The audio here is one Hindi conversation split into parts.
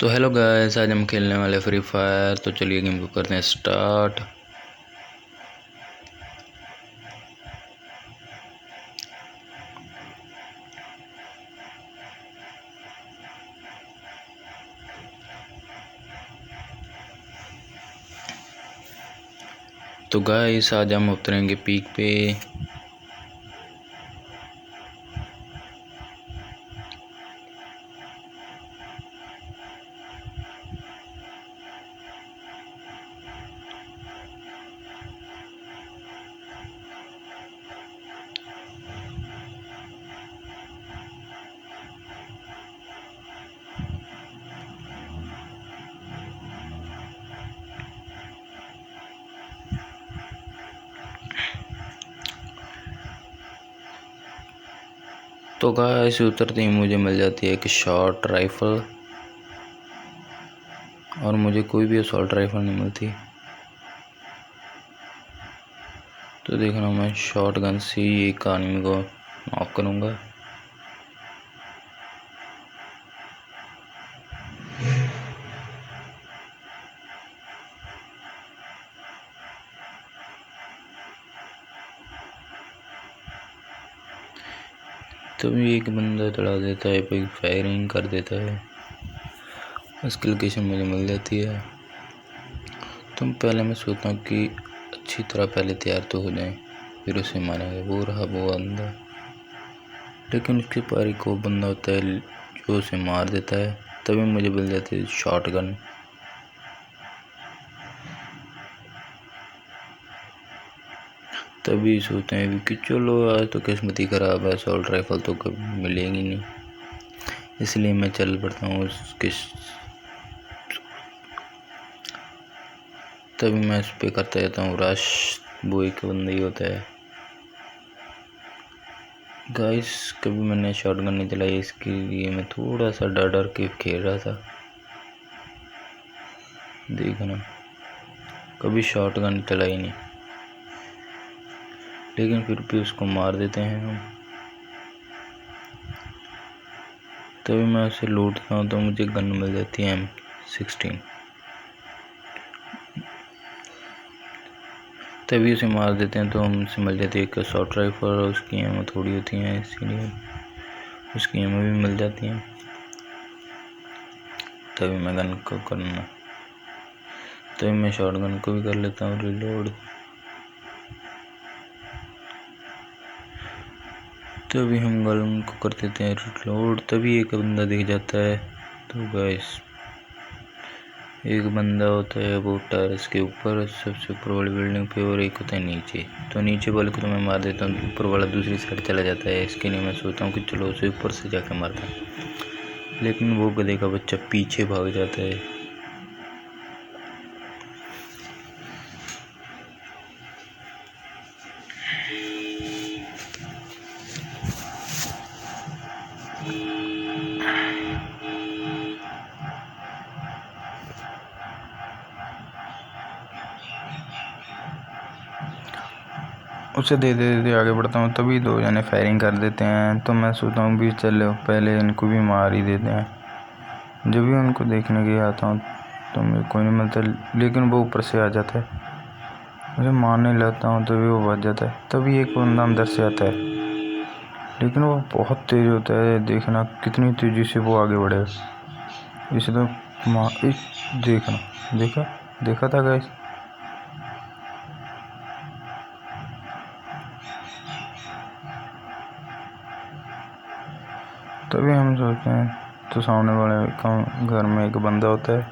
तो हेलो गाइस, आज हम खेलने वाले फ्री फायर। तो चलिए गेम को करते हैं स्टार्ट। तो गाइस आज हम उतरेंगे पीक पे। तो गाइस उतरते ही मुझे मिल जाती है एक शॉर्ट राइफल, और मुझे कोई भी असॉल्ट राइफल नहीं मिलती। तो देखना, मैं शॉर्ट गन से एक आदमी को नॉक करूँगा। तभी एक बंदा चढ़ा देता है, कोई फायरिंग कर देता है, उसकी लोकेशन मुझे मिल जाती है। तो पहले मैं सोचता हूँ कि अच्छी तरह पहले तैयार तो हो जाए, फिर उसे मारेंगे। वो रहा वो बंदा, लेकिन उसके पार एक और बंदा होता है जो उसे मार देता है। तभी मुझे मिल जाती है शॉट गन। तभी सोचते हैं कि चलो आज तो किस्मत ही खराब है, असॉल्ट राइफल तो कभी मिलेगी नहीं, इसलिए मैं चल पड़ता हूँ उसके। तभी मैं उस पर करता रहता हूँ रश। वो एक बंदा ही होता है। गाइस कभी मैंने शॉट गन नहीं चलाई, इसके लिए मैं थोड़ा सा डर डर के खेल रहा था। देखना, कभी शॉट गन चलाई नहीं, लेकिन फिर भी उसको मार देते हैं हम। तभी मैं उसे लूटता हूँ तो मुझे गन मिल जाती है M16। तभी उसे मार देते हैं तो हमसे मिल जाती है एक शॉर्ट राइफल, और उसकी एमो थोड़ी होती हैं, इसीलिए उसकी एमो भी मिल जाती हैं। तभी मैं गन को करना, तभी मैं शॉर्ट गन को भी कर लेता हूँ रिलोड। तभी हम गन को कर देते हैं रिलोड। तभी एक बंदा दिख जाता है। तो गाइस एक बंदा होता है वो टेरेस के ऊपर, सबसे ऊपर वाली बिल्डिंग पे, और एक होता है नीचे। तो नीचे वाले को तो मैं मार देता हूँ, ऊपर वाला दूसरी साइड चला जाता है। इसके लिए मैं सोचता हूँ कि चलो उसे ऊपर से जाकर मारता हूँ, लेकिन वो गधे का बच्चा पीछे भाग जाता है। उसे दे दे आगे बढ़ता हूँ, तभी दो जने फायरिंग कर देते हैं। तो मैं सोचता हूँ भी चलो पहले इनको भी मार ही देते हैं। जब भी उनको देखने के आता हूँ तो मुझे कोई नहीं मिलता, लेकिन वो ऊपर से आ जाता है। मुझे मारने लगता हूँ तभी वो बच जाता है। तभी एक बंदा अंदर से आता है, लेकिन वो बहुत तेज़ होता है। देखना कितनी तेज़ी से वो आगे बढ़ेगा। इसे तो देखना देखा था गाइस। तभी हम सोचते हैं, तो सामने वाले घर में एक बंदा होता है,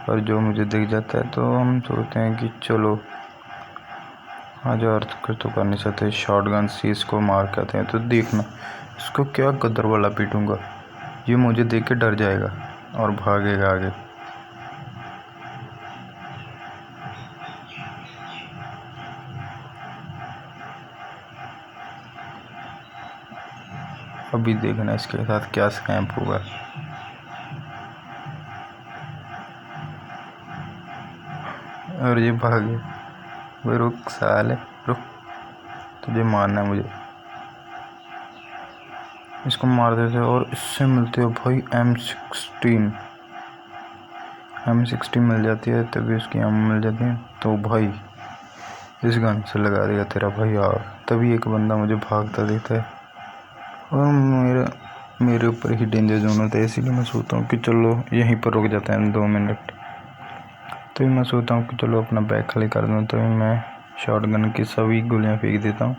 और जो मुझे दिख जाता है। तो हम सोचते हैं कि चलो आज और कुछ तो कर नहीं सकते, शॉर्ट गन से इसको मार के आते हैं। तो देखना इसको क्या गदर वाला पीटूंगा, ये मुझे देख के डर जाएगा और भागेगा आगे। अभी देखना इसके साथ क्या स्कैम होगा। और ये भागे। वो रुक साले रुक, तुझे मारना है मुझे। इसको मार देते और इससे मिलते हो भाई M16। M60 मिल जाती है, तभी उसकी एमो मिल जाती है। तो भाई इस गन से लगा देगा तेरा भाई आग। तभी एक बंदा मुझे भागता देता है और मेरे ऊपर ही डेंजर जोन होता है, इसीलिए मैं सोचता हूँ कि चलो यहीं पर रुक जाते हैं 2 मिनट। तो मैं सोचता हूँ कि चलो अपना बैग खाली कर दूँ। तो मैं शॉटगन की सभी गोलियाँ फेंक देता हूँ।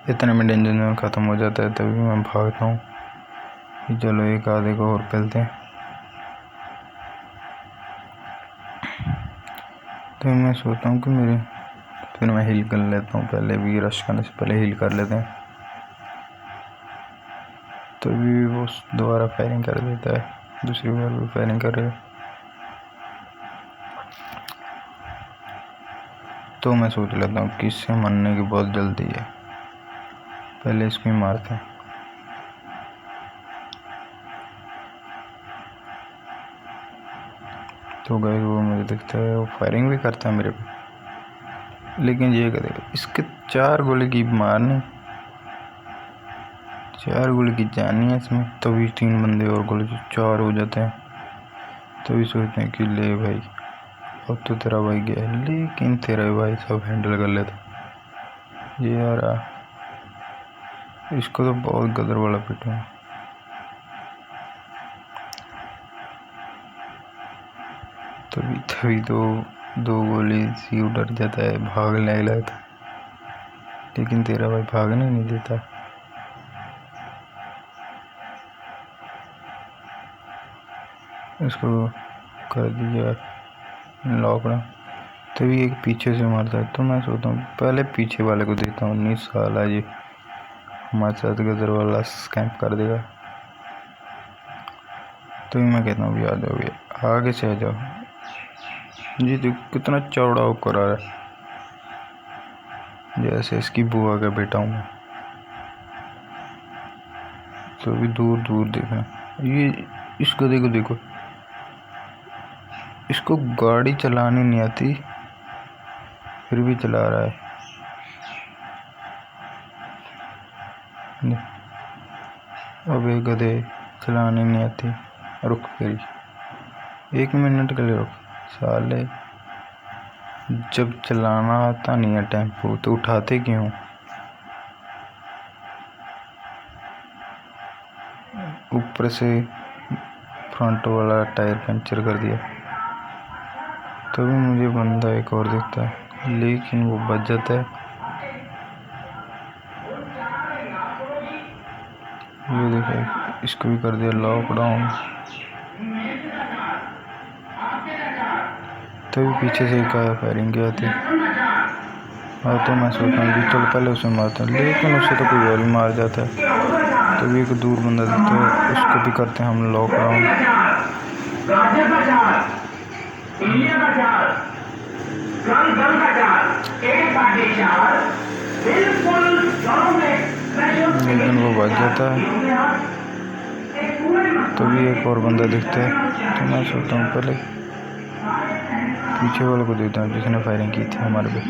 इतने में डेंजर जोन ख़त्म हो जाता है, तभी मैं भागता हूँ कि चलो एक आधे को और फैलते हैं। तो मैं सोचता हूँ कि फिर मैं हील कर लेता हूँ, पहले भी रश करने से पहले हील कर लेते हैं। तभी वो दोबारा फायरिंग कर देता है, दूसरी बार भी फायरिंग कर रहे। तो मैं सोच लेता हूँ कि इससे मरने की बहुत जल्दी है, पहले इसको ही मारते हैं। तो गाइस वो मुझे दिखता है, वो फायरिंग भी करता है मेरे पे, लेकिन ये करेगा इसके 4 गोली की मारनी, 4 गोली की जानी है इसमें। तभी 3 बंदे और गोली 4 हो जाते हैं। तभी सोचते हैं कि ले भाई अब तो तेरा भाई गया, लेकिन तेरा भाई सब हैंडल कर लेता। ये यार इसको तो बहुत गदर वाला पिटूंगा। तभी दो गोली सी डर जाता है, भागने लगता है, लेकिन तेरा भाई भागने नहीं देता। इसको कर दिया लॉकडाउन। तभी एक पीछे से मारता है। तो मैं सोचता हूँ पहले पीछे वाले को देता हूँ, नहीं साला ये हमारे साथ गदर वाला स्कैम कर देगा। तो मैं कहता हूँ आ जाओ भैया, आगे से आ जाओ। जी देखो कितना चौड़ा होकर आ रहा है, जैसे इसकी बुआ का बेटा हूँ। तो भी दूर दूर देखना, ये इसको देखो, इसको गाड़ी चलानी नहीं आती फिर भी चला रहा है। अबे गधे, चलाने नहीं आती, रुक फिर 1 मिनट के लिए रुक। साले जब चलाना आता नहीं है टेम्पो तो उठाते क्यों? ऊपर से फ्रंट वाला टायर पंचर कर दिया। तभी मुझे बंदा एक और दिखता है, लेकिन वो बच जाता है। ये देखिए इसको भी कर दिया लॉकडाउन। तभी पीछे से एक आया, फायरिंग किया थी। और तो मैं सोचता हूँ कि चल पहले उसे मारता हूँ, लेकिन उसे तो कोई और ही मार जाता है। तभी एक दूर बंदा दिखता है, उसको भी करते हैं हम लॉकडाउन। लेकिन वो बच जाता है। तभी एक और बंदा दिखता है। तो मैं सोचता हूँ पहले पीछे वाले को देता हूँ जिसने फायरिंग की थी हमारे पे।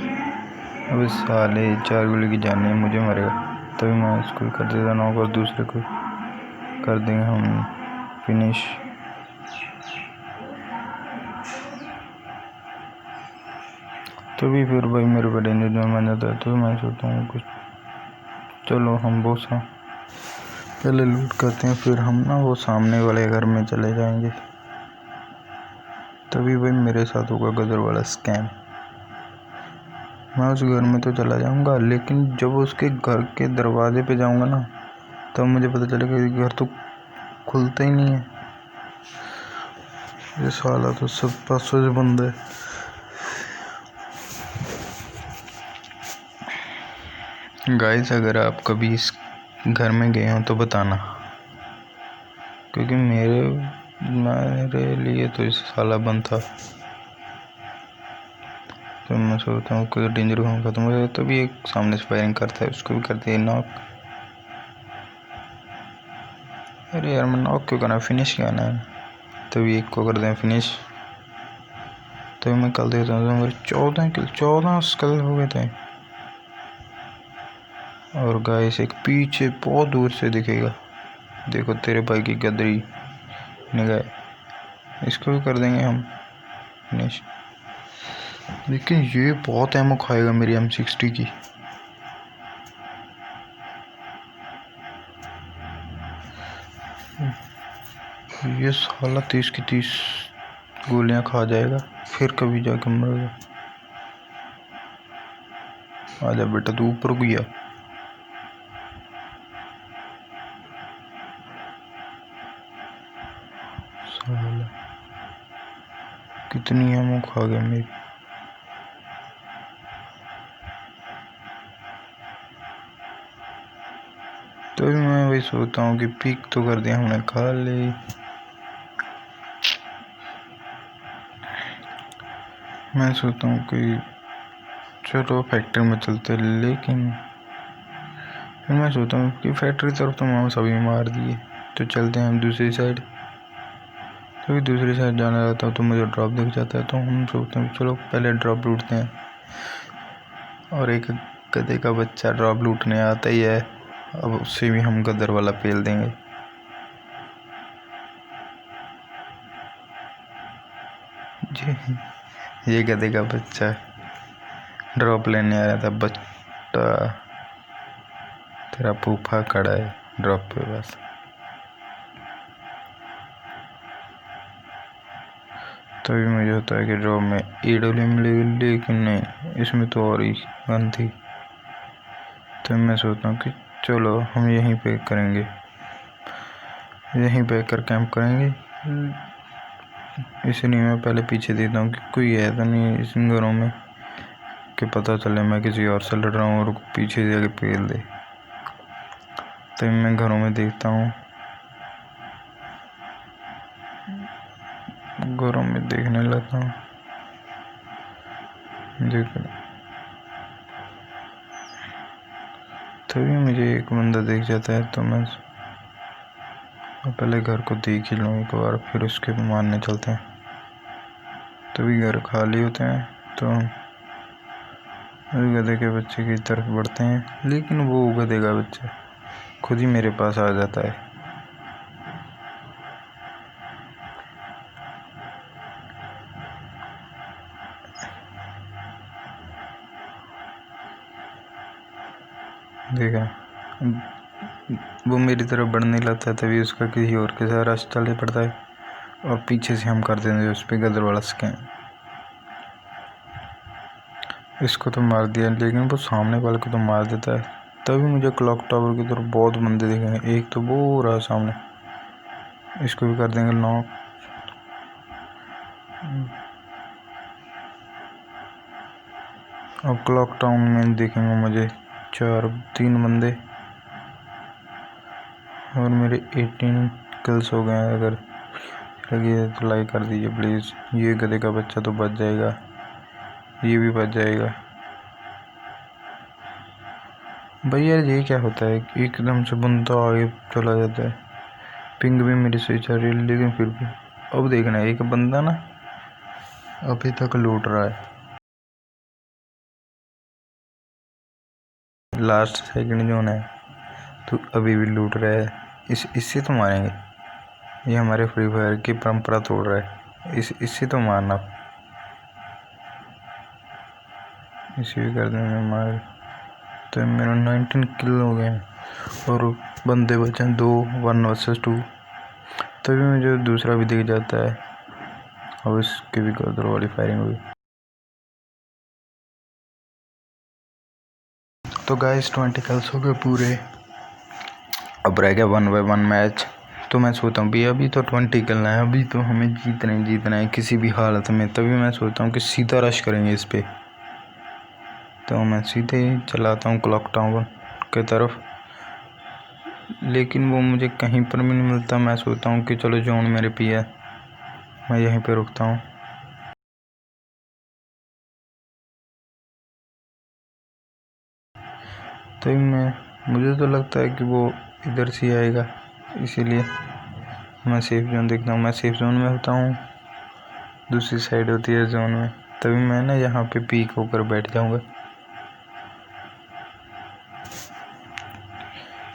अब साले 4 गोली की जान है, मुझे मरेगा। तभी मैं इसको कर देता हूँ और दूसरे को कर देंगे हम फिनिश। तभी फिर भाई मेरे को डेंजर जोन बन जाता है। तो मैं सोचता हूँ कुछ चलो हम वो पहले लूट करते हैं, फिर हम ना वो सामने वाले घर में चले जाएंगे। तभी भाई मेरे साथ होगा गदर वाला स्कैम। मैं उस घर में तो चला जाऊंगा, लेकिन जब उसके घर के दरवाजे पे जाऊंगा ना, तब मुझे पता चलेगा कि घर तो खुलता ही नहीं है। ये साला तो सब पासों से बंद है। गाइस अगर आप कभी इस घर में गए हो तो बताना, क्योंकि मेरे लिए तो इस साला बंद था। तो मैं सोचता हूँ कोई डेंजर होम खत्म हो जाए। तभी एक सामने से फायरिंग करता है, उसको भी करते हैं नॉक। अरे यार मैं नॉक क्यों करना, फिनिश क्या है। तभी एक को कर दें फिनिश। तभी मैं कल देता हूँ मेरे 14 स्किल हो गए थे। और गाइस एक पीछे बहुत दूर से दिखेगा, देखो तेरे भाई की गदरी निगाह, इसको भी कर देंगे हम फिनिश। लेकिन ये बहुत एमो खाएगा मेरी M60 की। ये साला 30 की 30 गोलियां खा जाएगा, फिर कभी जाके मरेगा। आजा बेटा, तू ऊपर गया। साला कितनी एमो खा गया मेरी। तो मैं वही सोचता हूँ कि पीक तो कर दिया हमने, खा ले। मैं सोचता हूँ कि चलो फैक्ट्री में चलते, लेकिन फिर मैं सोचता हूँ कि फैक्ट्री तरफ तो हम सभी मार दिए, तो चलते हैं हम दूसरी साइड। तो दूसरी साइड जाना रहता है तो मुझे ड्रॉप दिख जाता है, तो हम सोचते हैं चलो पहले ड्रॉप लूटते हैं। और एक गधे का बच्चा ड्रॉप लूटने आता ही है, अब उससे भी हम गदर वाला पेल देंगे। ये गधे का बच्चा ड्रॉप लेने आया था। बच्चा तेरा फूफा खड़ा है ड्रॉप पे बस। तभी मुझे होता है कि ड्रॉप में AW मिलेगी, लेकिन नहीं, इसमें तो और ही गन थी। तो मैं सोचता हूँ कि चलो हम यहीं पे करेंगे, यहीं पे कर कैंप करेंगे। इसलिए मैं पहले पीछे देखता हूँ कि कोई है तो नहीं इस घरों में, कि पता चले मैं किसी और से लड़ रहा हूँ और पीछे जाके पेल दे। तो मैं घरों में देखता हूँ, घरों में देखने लगता हूँ। देख तभी मुझे एक बंदा देख जाता है, तो मैं पहले घर को देख ही लूँ एक बार, फिर उसके मारने चलते हैं। तभी घर खाली होते हैं, तो हम गधे के बच्चे की तरफ बढ़ते हैं, लेकिन वो गधे का बच्चा खुद ही मेरे पास आ जाता है। देखा, वो मेरी तरफ बढ़ने लगता है, तभी उसका किसी और के साथ रास्ता चलने पड़ता है, और पीछे से हम कर देंगे उस पर गदर वाला स्कैम। इसको तो मार दिया, लेकिन वो सामने वाले को तो मार देता है। तभी मुझे क्लॉक टावर की तरफ बहुत बंदे दिखेंगे, एक तो वो रहा सामने, इसको भी कर देंगे नॉक। अब क्लॉक टाउन में देखेंगे मुझे 3 बंदे, और मेरे 18 किल्स हो गए हैं। अगर लगी है तो लाइक कर दीजिए प्लीज़। ये गधे का बच्चा तो बच जाएगा, ये भी बच जाएगा। भैया ये क्या होता है, एकदम से बंदा आगे चला जाता है। पिंग भी मेरी सही चल रही है, लेकिन फिर भी अब देखना, एक बंदा ना अभी तक लूट रहा है। लास्ट सेकंड जोन है तो अभी भी लूट रहा है। इससे तो मारेंगे, ये हमारे फ्री फायर की परंपरा तोड़ रहा है। इससे तो मारना, इसे भी कर देंगे मार। तो मेरा 19 किल हो गए हैं, और बंदे बचे 2 1 वर्सेस 2। तभी मुझे दूसरा भी दिख जाता है, और इसकी भी गदर वाली फायरिंग हुई। तो गाइस 20 किल्स हो गए पूरे, अब रह गया 1 v 1 मैच। तो मैं सोचता हूँ भैया अभी तो 20 किल है, अभी तो हमें जीतना है किसी भी हालत में। तभी मैं सोचता हूँ कि सीधा रश करेंगे इस पे। तो मैं सीधे ही चलाता हूँ क्लॉक टावर के तरफ, लेकिन वो मुझे कहीं पर भी नहीं मिलता। मैं सोचता हूँ कि चलो जोन मेरे पे है, मैं यहीं पे रुकता हूँ। तो मुझे तो लगता है कि वो इधर से आएगा, इसीलिए मैं सेफ जोन देखता हूँ। मैं सेफ जोन में होता हूँ, दूसरी साइड होती है जोन में। तभी मैं ना यहाँ पे पीक होकर बैठ जाऊँगा।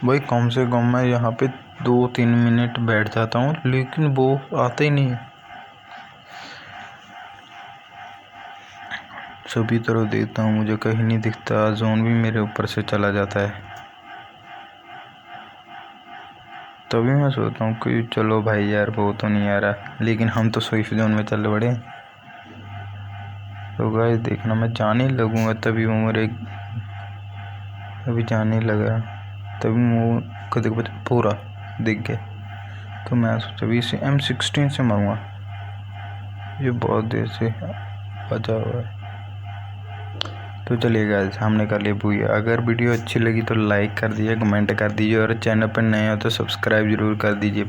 भाई कम से कम मैं यहाँ पे 2-3 मिनट बैठ जाता हूँ, लेकिन वो आता ही नहीं। सभी तरफ देखता हूँ, मुझे कहीं नहीं दिखता। जोन भी मेरे ऊपर से चला जाता है। तभी मैं सोचता हूँ कि चलो भाई यार, वो तो नहीं आ रहा, लेकिन हम तो सेफ जोन में चल पड़े। तो गाइस देखना, मैं जाने लगूंगा तभी वो मेरे अभी जाने लगा, तभी वो कदे पूरा दिख गया। तो मैं सोचा अभी इसे M16 से मारूंगा, ये बहुत देर से बचा हुआ है। तो चलिए गाइस, हमने कर लिया भूया। अगर वीडियो अच्छी लगी तो लाइक कर दीजिए, कमेंट कर दीजिए, और चैनल पर नए हो तो सब्सक्राइब जरूर कर दीजिए।